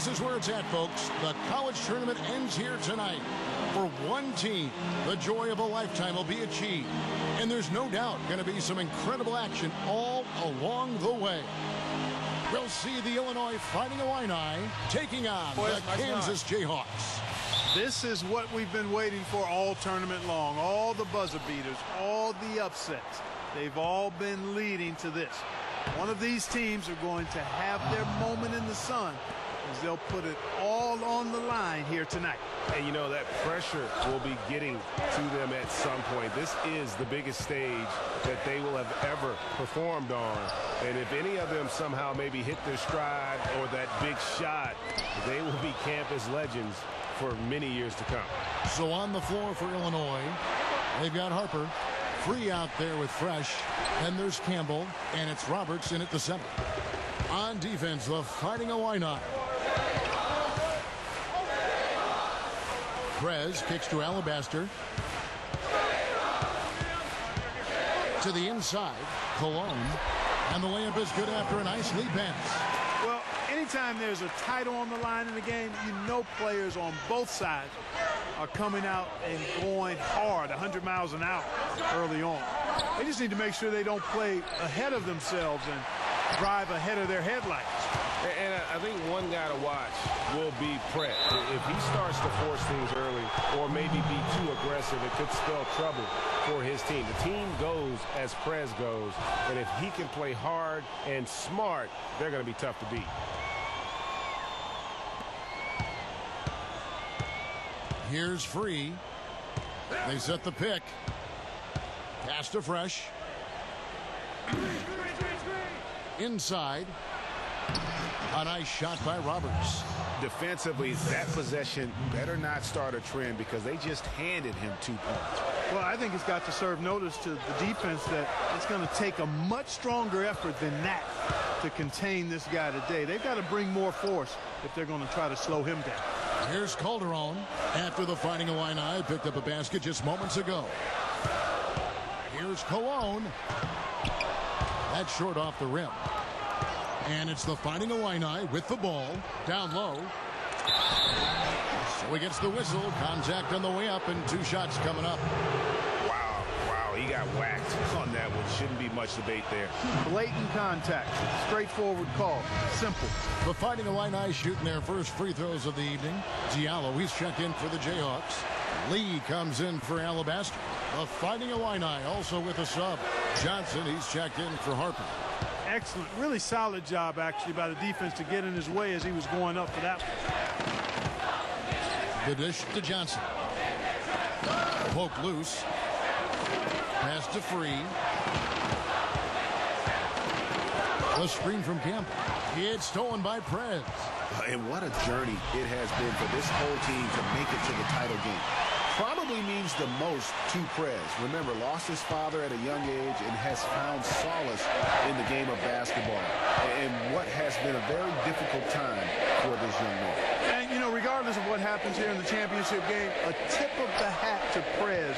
this is where it's at, folks. The college tournament ends here tonight. For one team, the joy of a lifetime will be achieved. And there's no doubt going to be some incredible action all along the way. We'll see the Illinois Fighting Illini taking on the Kansas Jayhawks. This is what we've been waiting for all tournament long. All the buzzer beaters, all the upsets. They've all been leading to this. One of these teams are going to have their moment in the sun as they'll put it all on the line here tonight. And you know that pressure will be getting to them at some point. This is the biggest stage that they will have ever performed on. And if any of them somehow maybe hit their stride or that big shot, they will be campus legends for many years to come. So on the floor for Illinois, they've got Harper. Free out there with Fresh. Then there's Campbell, and it's Roberts in at the center. On defense, the Fighting Illini. Prez kicks to Alabaster. To the inside, Cologne. And the layup is good after a nice lead pass. Well, anytime there's a title on the line in the game, you know players on both sides are coming out and going hard, 100 miles an hour early on. They just need to make sure they don't play ahead of themselves and drive ahead of their headlights. And I think one guy to watch will be Pratt. If he starts to force things early or maybe be too aggressive, it could spell trouble for his team. The team goes as Prez goes, and if he can play hard and smart, they're going to be tough to beat. Here's Free. They set the pick. Pass to Fresh. Inside. A nice shot by Roberts. Defensively, that possession better not start a trend because they just handed him 2 points. Well, I think it's got to serve notice to the defense that it's going to take a much stronger effort than that to contain this guy today. They've got to bring more force if they're going to try to slow him down. Here's Calderon after the Fighting Illini picked up a basket just moments ago. Here's Cologne. That's short off the rim. And it's the Fighting Illini with the ball down low. So he gets the whistle. Contact on the way up and 2 shots coming up. Wow, he got whacked on that one. Shouldn't be much debate there. Blatant contact. Straightforward call. Simple. The Fighting Illini shooting their first free throws of the evening. Diallo, he's checked in for the Jayhawks. Lee comes in for Alabaster. The Fighting Illini also with a sub. Johnson, he's checked in for Harper. Excellent. Really solid job, actually, by the defense to get in his way as he was going up for that one. The dish to Johnson. Poke loose. Pass to Free. The screen from Campbell. It's stolen by Prez. And what a journey it has been for this whole team to make it to the title game. Probably means the most to Prez. Remember, lost his father at a young age and has found solace in the game of basketball. And what has been a very difficult time for this young man. And, you know, regardless of what happens here in the championship game, a tip of the hat to Prez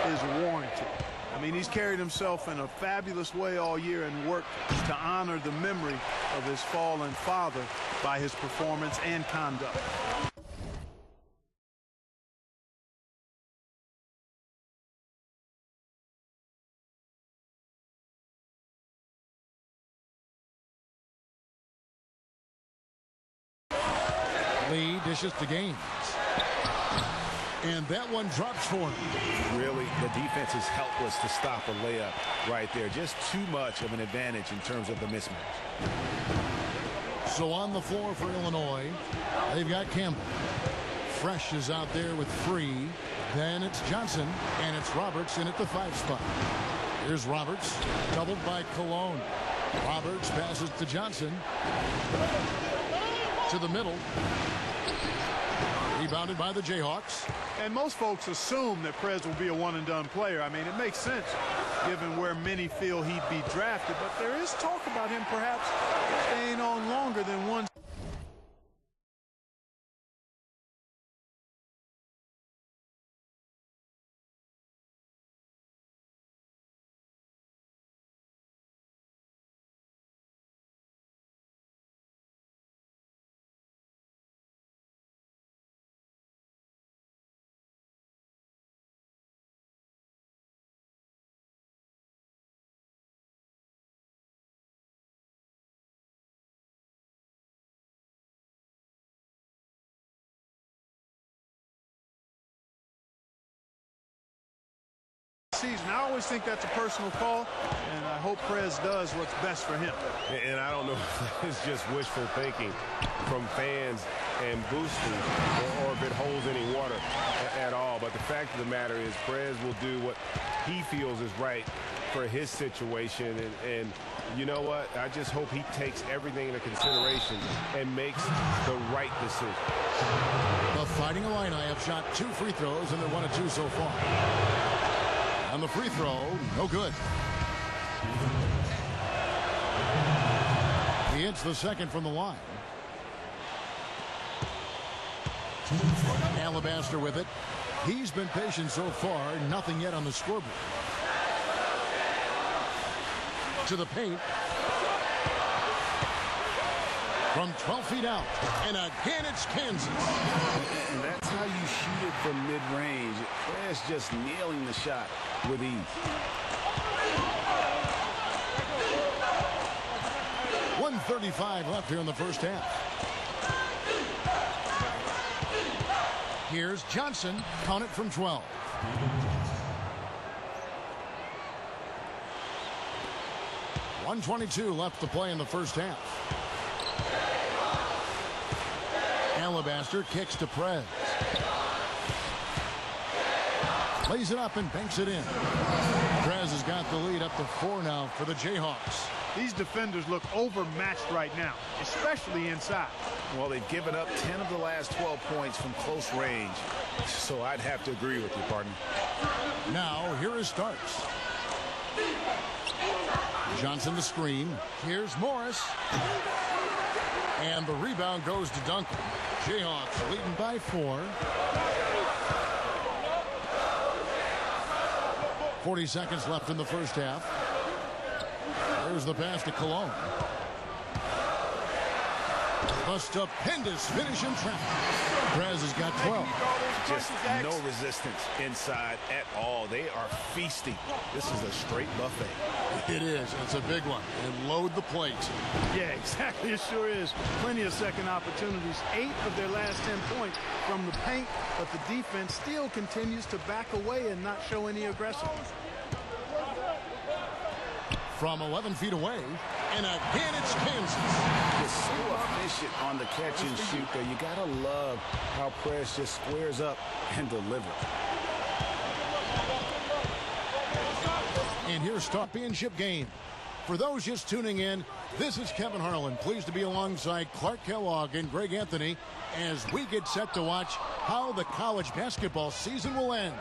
is warranted. I mean, he's carried himself in a fabulous way all year and worked to honor the memory of his fallen father by his performance and conduct. Lee dishes to Gaines. And that one drops for him. Really, the defense is helpless to stop a layup right there. Just too much of an advantage in terms of the mismatch. So on the floor for Illinois, they've got Campbell. Fresh is out there with Free. Then it's Johnson, and it's Roberts in at the 5 spot. Here's Roberts, doubled by Cologne. Roberts passes to Johnson. To the middle. Rebounded by the Jayhawks. And most folks assume that Prez will be a one-and-done player. I mean, it makes sense given where many feel he'd be drafted. But there is talk about him perhaps staying on longer than one. season. I always think that's a personal call, and I hope Prez does what's best for him. And I don't know if it's just wishful thinking from fans and boosters, or if it holds any water at all. But the fact of the matter is, Prez will do what he feels is right for his situation. And you know what? I just hope he takes everything into consideration and makes the right decision. The Fighting Illini have shot 2 free throws, and they're 1 of 2 so far. And the free throw, no good. He hits the second from the line. Alabaster with it. He's been patient so far. Nothing yet on the scoreboard. To the paint. From 12 feet out. And again, it's Kansas. And that's how you shoot it from mid-range. Prez just nailing the shot with ease. 1:35 left here in the first half. Here's Johnson. Count it from 12. .122 left to play in the first half. Alabaster kicks to Prez. Lays it up and banks it in. Prez has got the lead up to 4 now for the Jayhawks. These defenders look overmatched right now, especially inside. Well, they've given up 10 of the last 12 points from close range. So I'd have to agree with you, partner. Now, here is Starks. Johnson the screen. Here's Morris. And the rebound goes to Duncan. Jayhawks leading by 4. 40 seconds left in the first half. There's the pass to Cologne. A stupendous finish in traffic. Prez has got 12. Just no resistance inside at all. They are feasting. This is a straight buffet. It is. It's a big one. And load the plate. Yeah, exactly. It sure is. Plenty of second opportunities. 8 of their last 10 points from the paint, but the defense still continues to back away and not show any aggressiveness. From 11 feet away, and again it's Kansas. He's so efficient on the catch and shoot there. You gotta love how Prez just squares up and delivers. And here's championship game. For those just tuning in, this is Kevin Harlan, pleased to be alongside Clark Kellogg and Greg Anthony as we get set to watch how the college basketball season will end.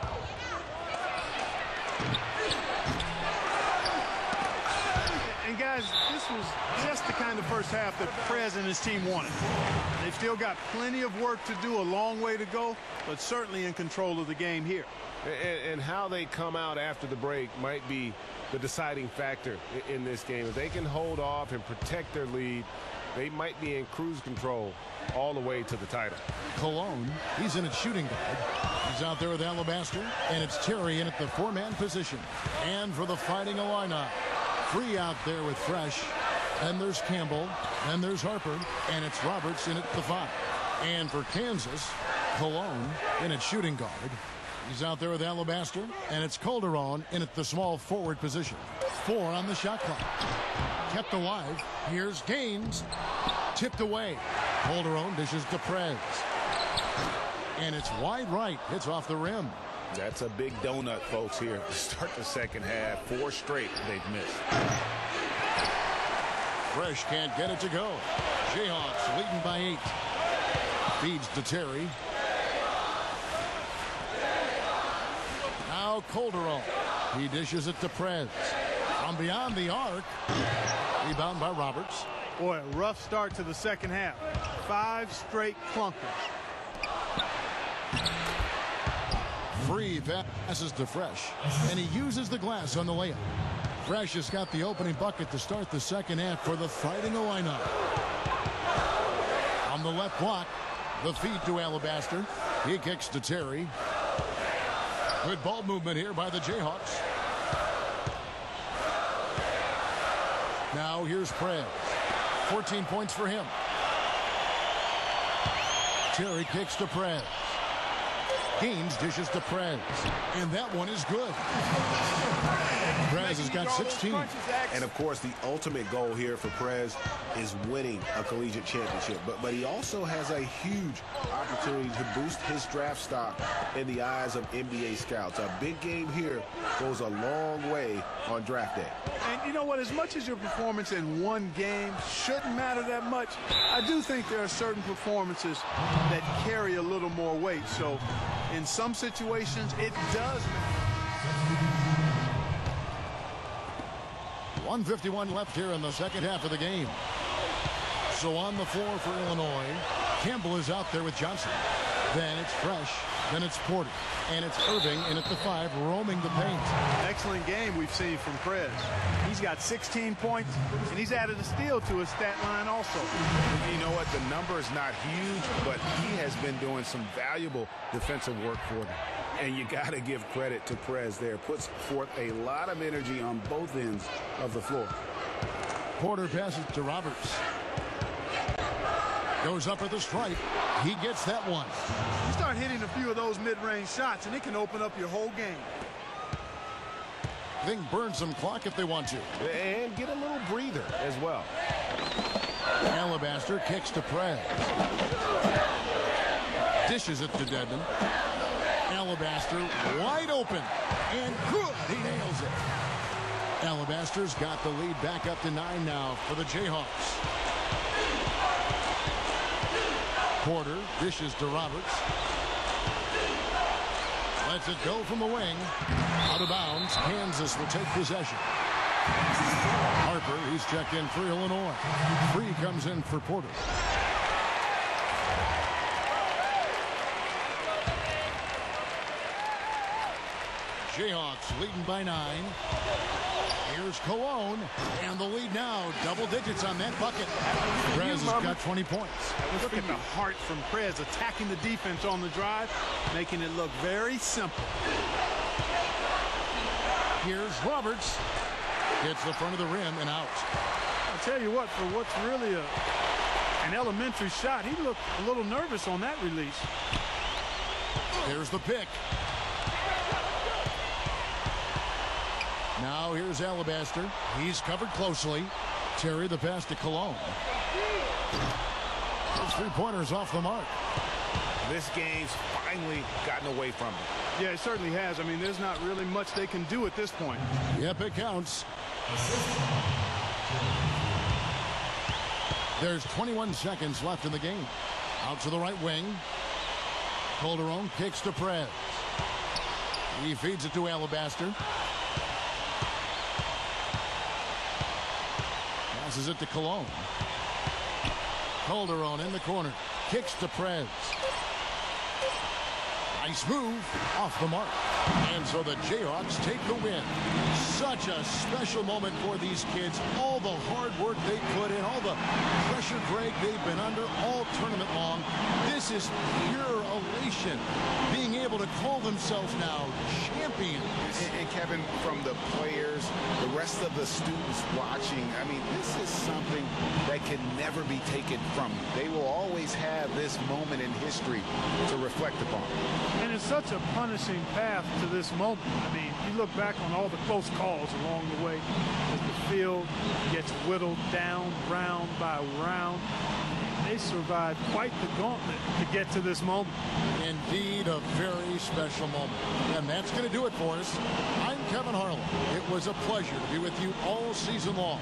And guys, this was just the kind of first half that Prez and his team wanted. They've still got plenty of work to do, a long way to go, but certainly in control of the game here. And how they come out after the break might be the deciding factor in this game. If they can hold off and protect their lead, they might be in cruise control all the way to the title. Cologne, he's in at shooting guard. He's out there with Alabaster, and it's Terry in at the 4-man position. And for the Fighting Illini, free out there with Fresh. Then there's Campbell. Then there's Harper. And it's Roberts in at the 5. And for Kansas, Cologne in at shooting guard. He's out there with Alabaster. And it's Calderon in at the small forward position. 4 on the shot clock. Kept alive. Here's Gaines. Tipped away. Calderon dishes to Prez. And it's wide right. Hits off the rim. That's a big donut, folks, here to start the second half. 4 straight they've missed. Fresh can't get it to go. Jayhawks leading by 8. Feeds to Terry. Now Calderon. He dishes it to Prez. From beyond the arc. Rebound by Roberts. Boy, a rough start to the second half. 5 straight clunkers. Free passes to Fresh, and he uses the glass on the layup. Fresh has got the opening bucket to start the second half for the Fighting Illini. On the left block, the feed to Alabaster. He kicks to Terry. Good ball movement here by the Jayhawks. Now here's Prez. 14 points for him. Terry kicks to Prez. Gaines dishes to Prez. And that one is good. Prez has got 16. And, of course, the ultimate goal here for Prez is winning a collegiate championship. But he also has a huge opportunity to boost his draft stock in the eyes of NBA scouts. A big game here goes a long way on draft day. And you know what? As much as your performance in one game shouldn't matter that much, I do think there are certain performances that carry a little more weight. So in some situations, it does matter. 1:51 left here in the second half of the game. So on the floor for Illinois, Campbell is out there with Johnson. Then it's Fresh. Then it's Porter. And it's Irving in at the 5, roaming the paint. Excellent game we've seen from Prez. He's got 16 points, and he's added a steal to his stat line also. You know what? The number is not huge, but he has been doing some valuable defensive work for them. And you got to give credit to Prez there. Puts forth a lot of energy on both ends of the floor. Porter passes to Roberts. Goes up at the stripe. He gets that one. You start hitting a few of those mid-range shots, and it can open up your whole game. They can burn some clock if they want to. And get a little breather as well. Alabaster kicks to Prez. Dishes it to Dedmon. Alabaster wide open. And good. He nails it. Alabaster's got the lead back up to 9 now for the Jayhawks. Porter dishes to Roberts. Lets it go from the wing. Out of bounds. Kansas will take possession. Harper, he's checked in for Illinois. Free comes in for Porter. Jayhawks leading by 9. Here's Cologne, and the lead now, double digits on that bucket. Prez has got 20 points. Look at the heart from Prez, attacking the defense on the drive, making it look very simple. Here's Roberts. Hits the front of the rim and out. I'll tell you what, for what's really an elementary shot, he looked a little nervous on that release. Here's the pick. Now here's Alabaster. He's covered closely. Terry the pass to Cologne. Those three-pointers off the mark. This game's finally gotten away from him. Yeah, it certainly has. I mean, there's not really much they can do at this point. Yep, it counts. There's 21 seconds left in the game. Out to the right wing. Calderon kicks to Prez. He feeds it to Alabaster. Passes it to Cologne. Calderon in the corner. Kicks to Prez. Nice move. Off the mark. And so the Jayhawks take the win. Such a special moment for these kids. All the hard work they put in, all the pressure, Greg, they've been under all tournament long. This is pure elation. Being able to call themselves now champions. And Kevin, from the players, the rest of the students watching, I mean, this is something that can never be taken from you. They will always have this moment in history to reflect upon. And it's such a punishing path to this moment. I mean, you look back on all the close calls along the way as the field gets whittled down round by round. They survived quite the gauntlet to get to this moment. Indeed, a very special moment. And that's going to do it for us. I'm Kevin Harlan. It was a pleasure to be with you all season long.